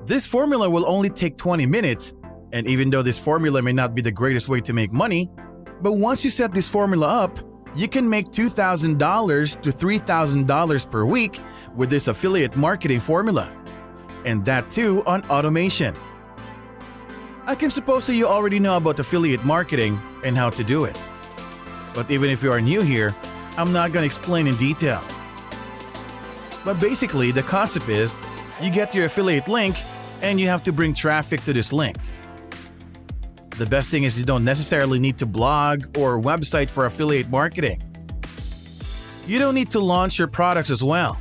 This formula will only take 20 minutes, and even though this formula may not be the greatest way to make money, but once you set this formula up, you can make $2,000 to $3,000 per week with this affiliate marketing formula. And that too on automation. I can suppose that you already know about affiliate marketing and how to do it. But even if you are new here, I'm not going to explain in detail. But basically, the concept is you get your affiliate link and you have to bring traffic to this link. The best thing is you don't necessarily need to blog or website for affiliate marketing. You don't need to launch your products as well.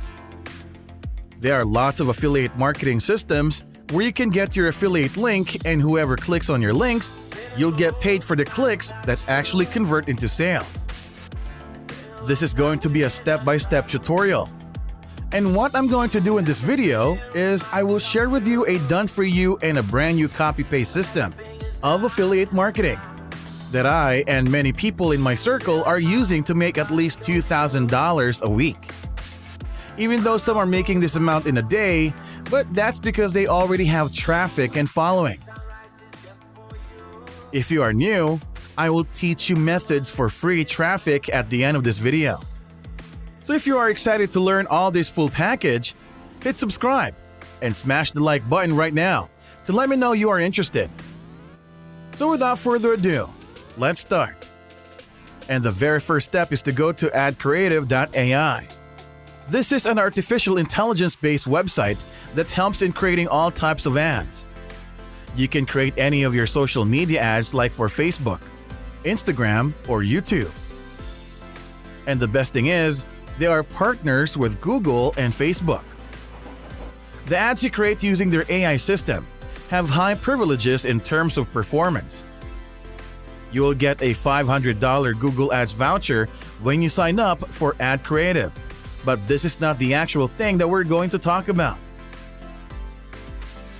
There are lots of affiliate marketing systems where you can get your affiliate link, and whoever clicks on your links, you'll get paid for the clicks that actually convert into sales. This is going to be a step-by-step tutorial. And what I'm going to do in this video is I will share with you a done-for-you and a brand new copy-paste system of affiliate marketing that I and many people in my circle are using to make at least $2,000 a week. Even though some are making this amount in a day, but that's because they already have traffic and following. If you are new, I will teach you methods for free traffic at the end of this video. So if you are excited to learn all this full package, hit subscribe and smash the like button right now to let me know you are interested. So without further ado, let's start. And the very first step is to go to adcreative.ai. This is an artificial intelligence-based website that helps in creating all types of ads. You can create any of your social media ads like for Facebook, Instagram, or YouTube. And the best thing is, they are partners with Google and Facebook. The ads you create using their AI system have high privileges in terms of performance. You will get a $500 Google Ads voucher when you sign up for Ad Creative, but this is not the actual thing that we're going to talk about.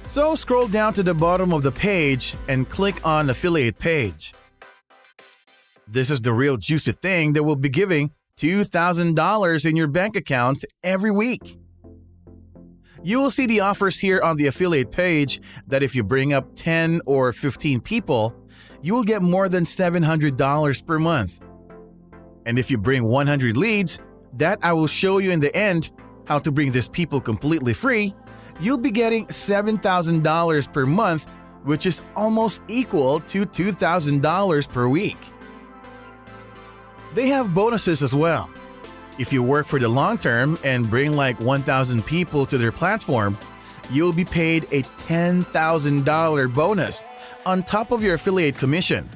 So scroll down to the bottom of the page and click on Affiliate Page. This is the real juicy thing that will be giving $2,000 in your bank account every week. You will see the offers here on the affiliate page that if you bring up 10 or 15 people, you will get more than $700 per month. And if you bring 100 leads, that I will show you in the end how to bring these people completely free, you'll be getting $7,000 per month, which is almost equal to $2,000 per week. They have bonuses as well. If you work for the long term and bring like 1,000 people to their platform, you'll be paid a $10,000 bonus on top of your affiliate commission.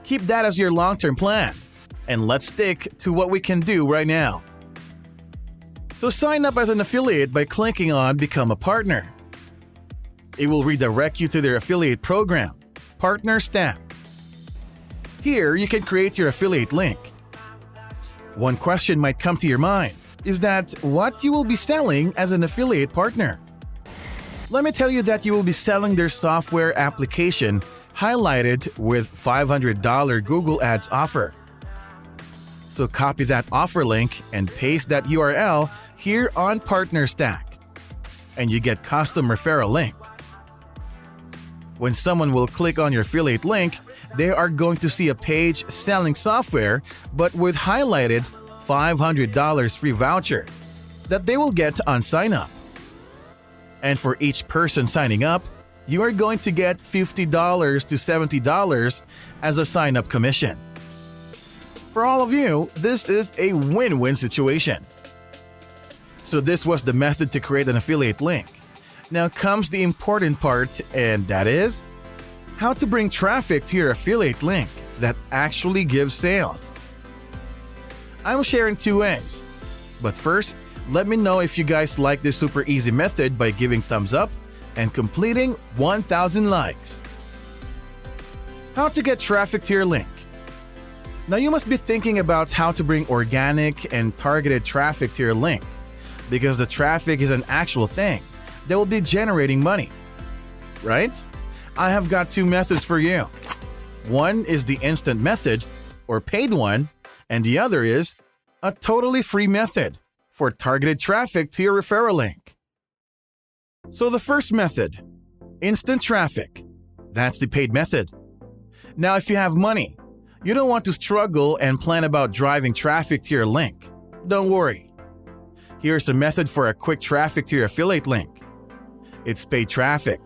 Keep that as your long-term plan, and let's stick to what we can do right now. So sign up as an affiliate by clicking on Become a Partner. It will redirect you to their affiliate program, Partner Stack. Here, you can create your affiliate link. One question might come to your mind is that what you will be selling as an affiliate partner. Let me tell you that you will be selling their software application highlighted with $500 Google Ads offer. So copy that offer link and paste that URL here on Partner Stack, and you get custom referral link. When someone will click on your affiliate link, they are going to see a page selling software but with highlighted $500 free voucher that they will get on sign up. And for each person signing up, you are going to get $50 to $70 as a sign up commission. For all of you, this is a win-win situation. So this was the method to create an affiliate link. Now comes the important part, and that is how to bring traffic to your affiliate link that actually gives sales. I'm sharing two ways. But first, let me know if you guys like this super easy method by giving thumbs up and completing 1,000 likes. How to get traffic to your link. Now you must be thinking about how to bring organic and targeted traffic to your link, because the traffic is an actual thing that will be generating money, right? I have got two methods for you. One is the instant method, or paid one, and the other is a totally free method for targeted traffic to your referral link. So the first method, instant traffic. That's the paid method. Now, if you have money, you don't want to struggle and plan about driving traffic to your link. Don't worry. Here's a method for a quick traffic to your affiliate link. It's paid traffic.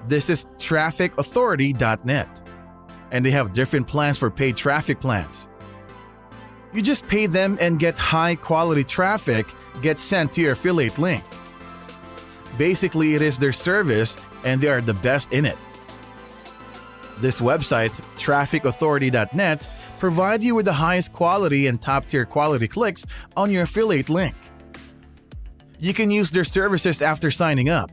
This is trafficauthority.net. And they have different plans for paid traffic plans. You just pay them and get high quality traffic get sent to your affiliate link. Basically, it is their service and they are the best in it. This website, trafficauthority.net, provides you with the highest quality and top-tier quality clicks on your affiliate link. You can use their services after signing up.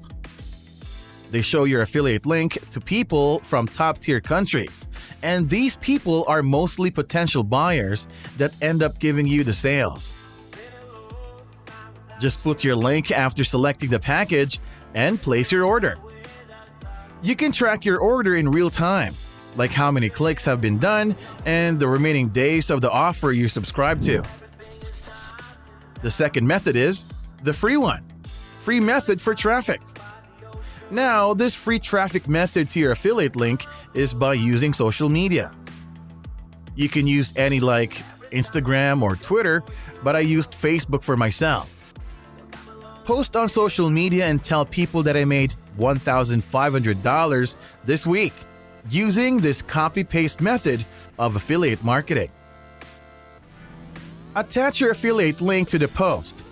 They show your affiliate link to people from top-tier countries, and these people are mostly potential buyers that end up giving you the sales. Just put your link after selecting the package and place your order. You can track your order in real time, like how many clicks have been done and the remaining days of the offer you subscribe to. The second method is the free one, free method for traffic. Now, this free traffic method to your affiliate link is by using social media. You can use any like Instagram or Twitter, but I used Facebook for myself. Post on social media and tell people that I made $1,500 this week using this copy-paste method of affiliate marketing. Attach your affiliate link to the post,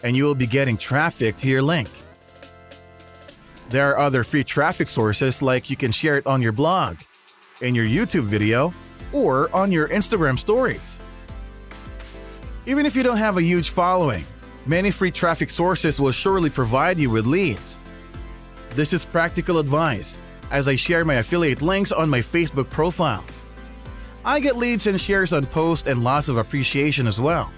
and you will be getting traffic to your link. There are other free traffic sources like you can share it on your blog, in your YouTube video, or on your Instagram stories. Even if you don't have a huge following, many free traffic sources will surely provide you with leads. This is practical advice, as I share my affiliate links on my Facebook profile. I get leads and shares on posts and lots of appreciation as well.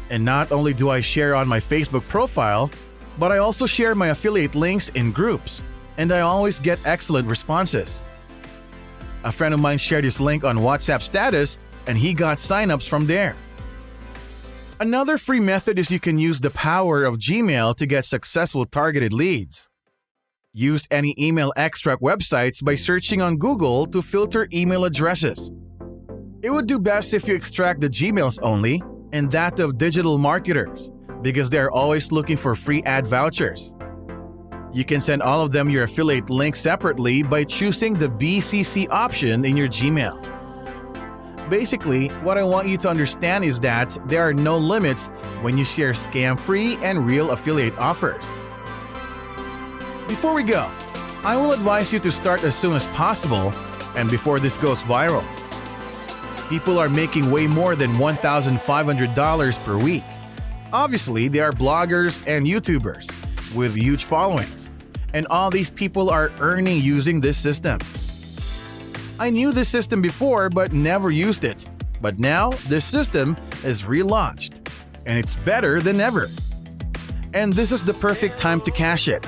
And not only do I share on my Facebook profile, but I also share my affiliate links in groups, and I always get excellent responses. A friend of mine shared his link on WhatsApp status, and he got signups from there. Another free method is you can use the power of Gmail to get successful targeted leads. Use any email extract websites by searching on Google to filter email addresses. It would do best if you extract the Gmails only and that of digital marketers, because they're always looking for free ad vouchers. You can send all of them your affiliate link separately by choosing the BCC option in your Gmail. Basically, what I want you to understand is that there are no limits when you share scam-free and real affiliate offers. Before we go, I will advise you to start as soon as possible and before this goes viral. People are making way more than $1,500 per week. Obviously, they are bloggers and YouTubers with huge followings, and all these people are earning using this system. I knew this system before but never used it, but now this system is relaunched, and it's better than ever. And this is the perfect time to cash it.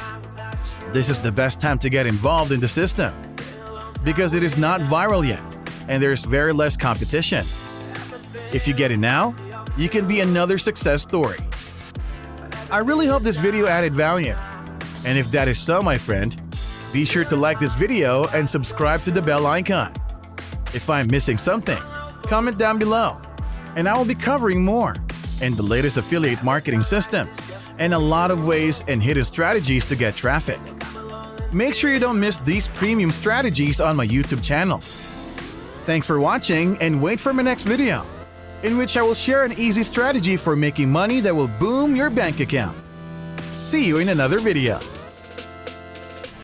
This is the best time to get involved in the system, because it is not viral yet, and there's very less competition. If you get it now, you can be another success story. I really hope this video added value. And if that is so, my friend, be sure to like this video and subscribe to the bell icon. If I'm missing something, comment down below, and I will be covering more and the latest affiliate marketing systems and a lot of ways and hidden strategies to get traffic. Make sure you don't miss these premium strategies on my YouTube channel. Thanks for watching, and wait for my next video, in which I will share an easy strategy for making money that will boom your bank account. See you in another video.